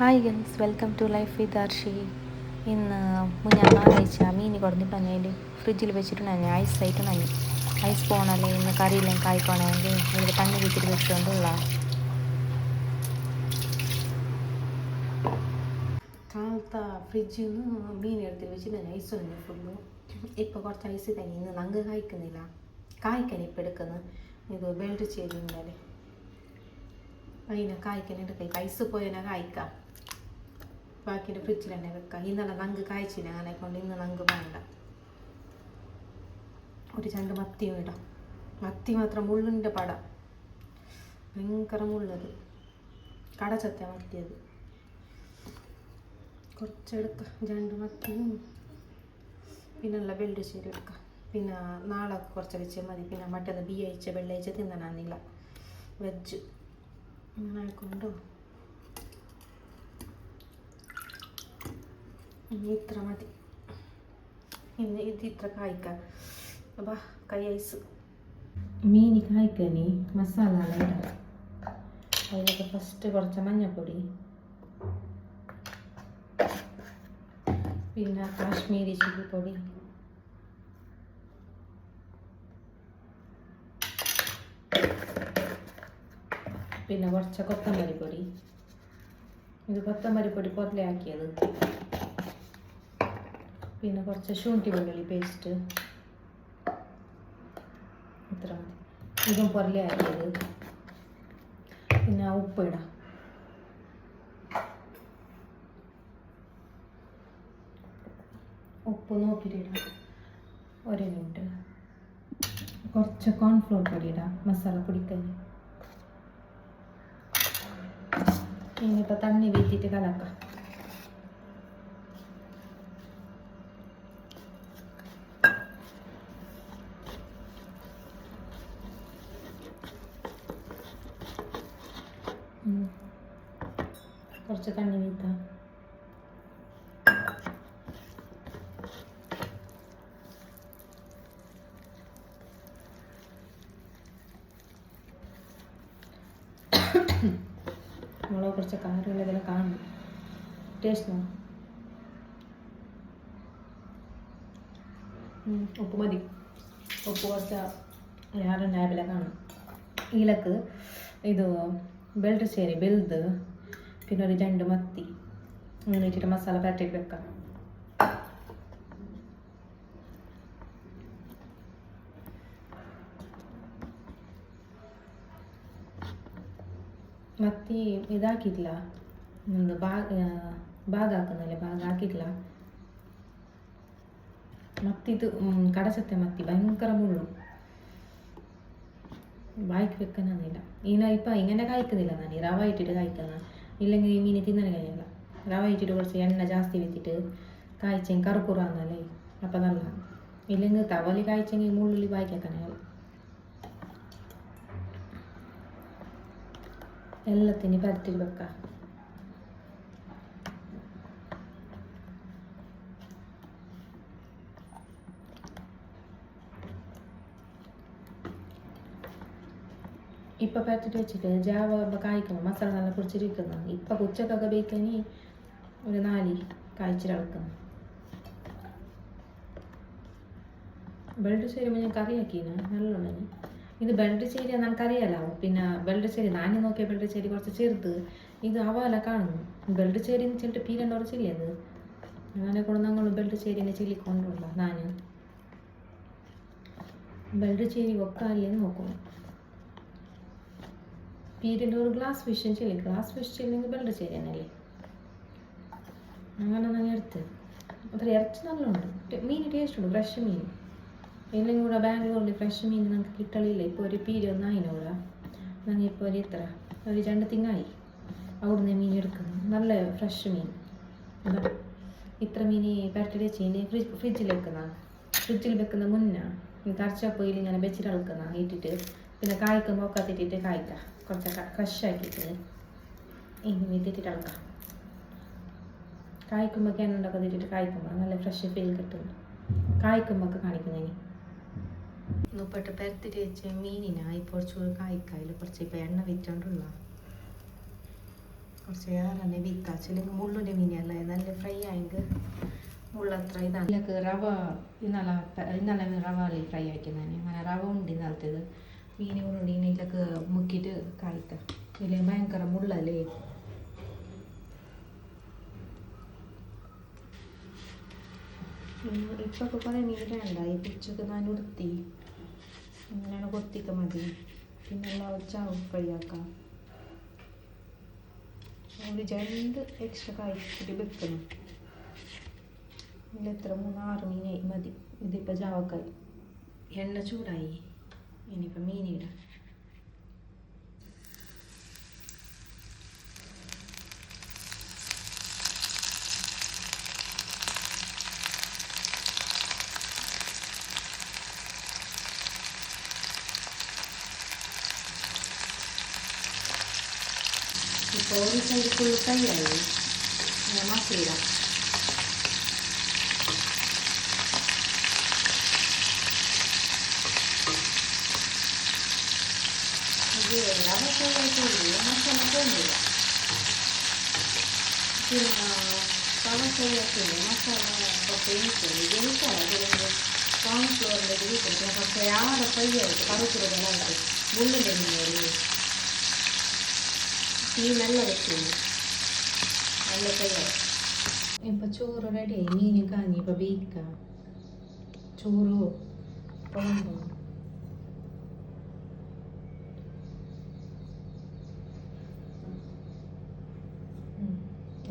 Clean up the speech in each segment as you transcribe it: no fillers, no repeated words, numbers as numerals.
Hi guys, welcome to life with Arshi. ഇന്ന് ഞായറാഴ്ച മീൻ കൊടുത്തിട്ടുണ്ടെങ്കിൽ ഫ്രിഡ്ജിൽ വെച്ചിട്ടുണ്ടെങ്കിൽ ഐസായിട്ടുണ്ടെങ്കിൽ ഐസ് പോകണല്ലേ. ഇന്ന് കറിയില്ലെങ്കിൽ കായ്ക്കണമെങ്കിൽ ഇതിൽ തണ്ണി വെച്ചിട്ട് വെച്ചുകൊണ്ടുള്ള കാലത്തെ ഫ്രിഡ്ജിൽ നിന്ന് മീൻ എടുത്ത് വെച്ചിട്ടുണ്ടെങ്കിൽ ഐസ് തന്നെ ഫുള്ളു. ഇപ്പോൾ കുറച്ച് ഐസ് തന്നെ ഇന്ന് നങ്ക് കായ്ക്കുന്നില്ല. കായ്ക്കാൻ ഇപ്പം എടുക്കുന്നത് ഇത് ബെൽറ്റ് ചെയ്തിട്ടുണ്ടല്ലേ, അതിനെ കായ്ക്കാനായിട്ട് കഴിക്കാം. ഐസ് പോയതിനെ കായ്ക്കാം, ബാക്കിൻ്റെ ഫ്രിഡ്ജിൽ തന്നെ വെക്കാം. ഇന്നലെ നങ്ക് കായ്ച്ചില്ല, അങ്ങനെ കൊണ്ട് ഇന്ന് നങ്ക് വേണ്ട. ഒരു രണ്ട് മത്തിയും ഇടാം. മത്തി മാത്രം മുള്ളിൻ്റെ പട, ഭയങ്കര മുള്ളത്, കടച്ചത്ത മത്തിയത് കുറച്ചെടുക്കാം. രണ്ട് മത്തിയും പിന്നെയുള്ള വെള്ളിശ്ശേരി എടുക്കാം. പിന്നെ നാളെ കുറച്ച് വെച്ചാൽ മതി. പിന്നെ മറ്റേത് ബിയാഴ്ച വെള്ളിയാഴ്ച തിന്നാനില്ല വെജ്, അങ്ങനെ ആയിക്കൊണ്ടോ ഇത്ര മതി. ഇന്ന് ഇത് ഇത്ര കായ്ക്കാം. അപ്പം കൈ ഐസ് മീൻ കായ്ക്കാനി മസാല ഇടാം. അതിലേക്ക് ഫസ്റ്റ് കുറച്ച് മഞ്ഞൾപ്പൊടി, പിന്നെ കാശ്മീരി ചില്ലി പൊടി, പിന്നെ കുറച്ച് കൊത്തമ്പരി പൊടി. ഇത് കൊത്തമ്പരി പൊടി പൊരലയാക്കിയത്. പിന്നെ കുറച്ച് ശുണ്ഠി വെള്ളുള്ളി പേസ്റ്റ്, ഇത്ര മതി. ഇതും പൊരലയാക്കിയത്. പിന്നെ ഉപ്പ് ഇടാം. ഉപ്പ് നോക്കിയിട്ട് ഇടാം. ഒരു മിനിറ്റ്. കുറച്ച് കോൺഫ്ലോർ പൊടി ഇടാം, മസാല പൊടിക്കാൻ. ഇനിയിപ്പോൾ തണ്ണി വീട്ടിയിട്ട് കലക്കാം. കുറച്ച് തണ്ണി വീത്താം. മുളക് കുറച്ച് കാരമുള്ളതെല്ലാം കാണും. ടേസ്റ്റ് നോ. ഉപ്പ് മതി. ഉപ്പ് കുറച്ച് ಯಾರನ್ನ ಆ್ಯಬೆಲ್ಲ കാണും. ഇതിലേക്ക് ഇത് ബെൽറ്റ് ബെൽത്, പിന്നെ ഒരു രണ്ട് മത്തി അങ്ങനെ ഇട്ടിട്ട് മസാല പരട്ടിയിട്ട് വെക്കാം. മത്തി ഇതാക്കിയിട്ടില്ല, ഭാഗാക്കുന്നില്ലേ, ഭാഗാക്കിയിട്ടില്ല. മത്തി ഇത് കടച്ചത്തെ മത്തി, ഭയങ്കര മുള്ളും, വായിക്ക് വെക്കാനൊന്നുമില്ല. ഇപ്പം ഇങ്ങനെ കായ്ക്കുന്നില്ല. ഞാൻ റവ ഇട്ടിട്ട് കായ്ക്കുന്ന, ഇല്ലെങ്കിൽ ഈ മീൻ തിന്നാൻ കഴിയില്ല. റവ ഇട്ടിട്ട് കുറച്ച് എണ്ണ ജാസ്തി വെച്ചിട്ട് കായ്ച്ചെങ്കിൽ കറുക്കുറാന്നല്ലേ, അപ്പം നല്ല. ഇല്ലെങ്കിൽ തവലി കായ്ച്ചെങ്കിൽ മുള്ളിൽ വായിക്കാക്കാനാവില്ല. എല്ലാത്തിനും പരത്തിട്ട് വെക്കാം. ഇപ്പം പരത്തിട്ട് വെച്ചിട്ട് ജാവ കായ്ക്കണം. മസാല നല്ല പൊടിച്ചിരിക്കുന്നു. ഇപ്പം ഉച്ചക്കൊക്കെ ബേക്കനി ഒരു 4 കായ്ച്ചിട്ട് ഇളക്കണം. ബെൽറ്റ് ചേരുമ്പോൾ ഞാൻ കറിയാക്കിന് നല്ലോണം. ഇത് ബെൽറ്റ് ചേരി നമുക്കറിയാലോ. പിന്നെ ബെൽറ്റ് ചേരി നാനി നോക്കിയ ബെൽറ്റ് ചേരി കുറച്ച് ചെറുത്, ഇത് അവല കാണുന്നു. ബെൽറ്റ് ചേരി ചെല്ലിട്ട് പീരണ്ട കുറച്ചില്ലേ, അത് അങ്ങനെ കൊണ്ട് ഞങ്ങൾ ബെൽറ്റ് ചേരിനെ ചെല്ലിക്കൊണ്ടുള്ള. ഞാൻ ബെൽറ്റ് ചേരി വെക്കാല്ലെന്ന് നോക്കുന്നു. പീരിൻ്റെ ഒരു ഗ്ലാസ് ഫിഷും ചെല്ലി, ഗ്ലാസ് ഫിഷ് ചെല്ലെങ്കിൽ ബെൽറ്റ് ചേരി തന്നെയല്ലേ. അങ്ങനെ ഞാൻ എടുത്ത് അത്ര ഇറച്ചി നല്ലോണ്ട്. മീൻ ടേസ്റ്റ് ഉണ്ട്, ഫ്രഷ് മീൻ. ഇല്ലെങ്കിൽ കൂടെ ബാംഗ്ലൂരിൽ ഫ്രഷ് മീൻ നമുക്ക് കിട്ടലില്ല. ഇപ്പോൾ ഒരു പീരി ഒന്നായിനൂടെ ഞങ്ങൾ ഇപ്പോൾ ഒരു ഇത്ര ഒരു 2 തിങ്ങായി അവിടുന്ന് മീൻ എടുക്കുന്നു. നല്ല ഫ്രഷ് മീൻ. ഇത്ര മീൻ പരട്ടി വെച്ച് ഫ്രിഡ്ജിൽ വെക്കുന്ന മുന്നേ കറച്ചപ്പോയിൽ ഇങ്ങനെ വെച്ചിട്ട് ഇളക്കുന്ന ഇട്ടിട്ട്, പിന്നെ കായ്ക്കുമ്പോൾ ഒക്കെ തിട്ടിട്ട് കായ്ക്കാം. കുറച്ച് ഫ്രഷ് ആക്കിയിട്ട് ഇനി തിട്ടിട്ട് ഇളക്കാം. കായ്ക്കുമ്പോൾ എണ്ണണ്ടൊക്കെ തിട്ടിട്ട് കായ്ക്കുമ്പോൾ നല്ല ഫ്രഷ് ഫീൽ കിട്ടുന്നു. കായ്ക്കുമ്പോൾ ഒക്കെ കാണിക്കുന്നതിന് ഉപ്പിട്ട് പരത്തിട്ട് വെച്ച മീനിനായി കുറച്ചുകൂടി കായ്ക്കായിൽ കുറച്ച് ഇപ്പം എണ്ണ വിറ്റോണ്ടുള്ള കുറച്ച് നേരം തന്നെ വീക്കാച്ചില്ലെങ്കിൽ മുള്ളിൻ്റെ മീനല്ല നല്ല ഫ്രൈ ആയെങ്കിൽ മുള്ളത്ര ഇതാണ് ഇതിലേക്ക് റവ ഇന്നലെ റവയിൽ ഫ്രൈ ആക്കുന്നതാണ് അങ്ങനെ റവ ഉണ്ട് ഇന്നലത്തേത് മീൻ കൊണ്ട് ഇതിലേക്ക് മുക്കിയിട്ട് കഴിക്കാം ഇതിൽ ഭയങ്കര മുള്ളല്ലേ ഇപ്പൊക്കെ കുറേ മീൻ വേണ്ട ഈ പിച്ചൊക്കെ ഞാൻ ഉടുത്തി ഇങ്ങനെയാണ് കൊത്തിക്ക മതി പിന്നെ ചാവും ഫ്രൈ ആക്കാം ഒരു 2 എക്സ്ട്രാ കഴിച്ചിട്ട് വെക്കണം ഇതിൽ എത്ര 3-6 മീനായി മതി ഇതിപ്പോൾ ജാവക്കായി എണ്ണ ചൂടായി ഇനിയിപ്പോൾ മീനിടാം ഇപ്പോൾ ഒരു സൈഡ് ഫുൾ ഫ്രൈ ആയി മസിയിടാം റവ ഫ്രൈ ആയിട്ടില്ല മസാല തോന്നില്ല പിന്നെ റവ ഫ്രൈ ആക്കില്ല മസാല കുറച്ച് എനിക്കില്ല ഇത് എനിക്കല്ല ഇതിൻ്റെ കോൺഫ്ലോറിൻ്റെ ഇത് കിട്ടും പക്ഷേ ആടെ ഫ്രൈ ആയിട്ട് കറുത്തുള്ളതായിട്ട് മുള്ളിൻ്റെ മീനല്ലേ ഈ നല്ല വെക്കുന്നു നല്ല ഫ്രൈ ആയി ഇപ്പം ചോറ് റെഡിയായി മീൻ കാഞ്ഞി ഇപ്പം വേവിക്കാം ചോറ് കുഴമ്പ്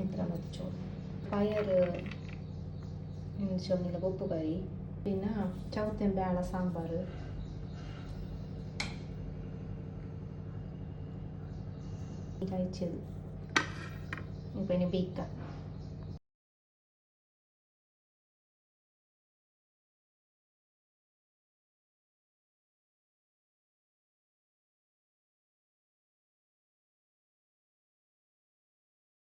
എത്ര മതി ചോറ് പയർ ചൊന്നില്ല ഉപ്പ് കറി പിന്നെ ചവത്തൻ വേള സാമ്പാർ കഴിച്ചത് ഇപ്പം ഇനി ബേക്കാം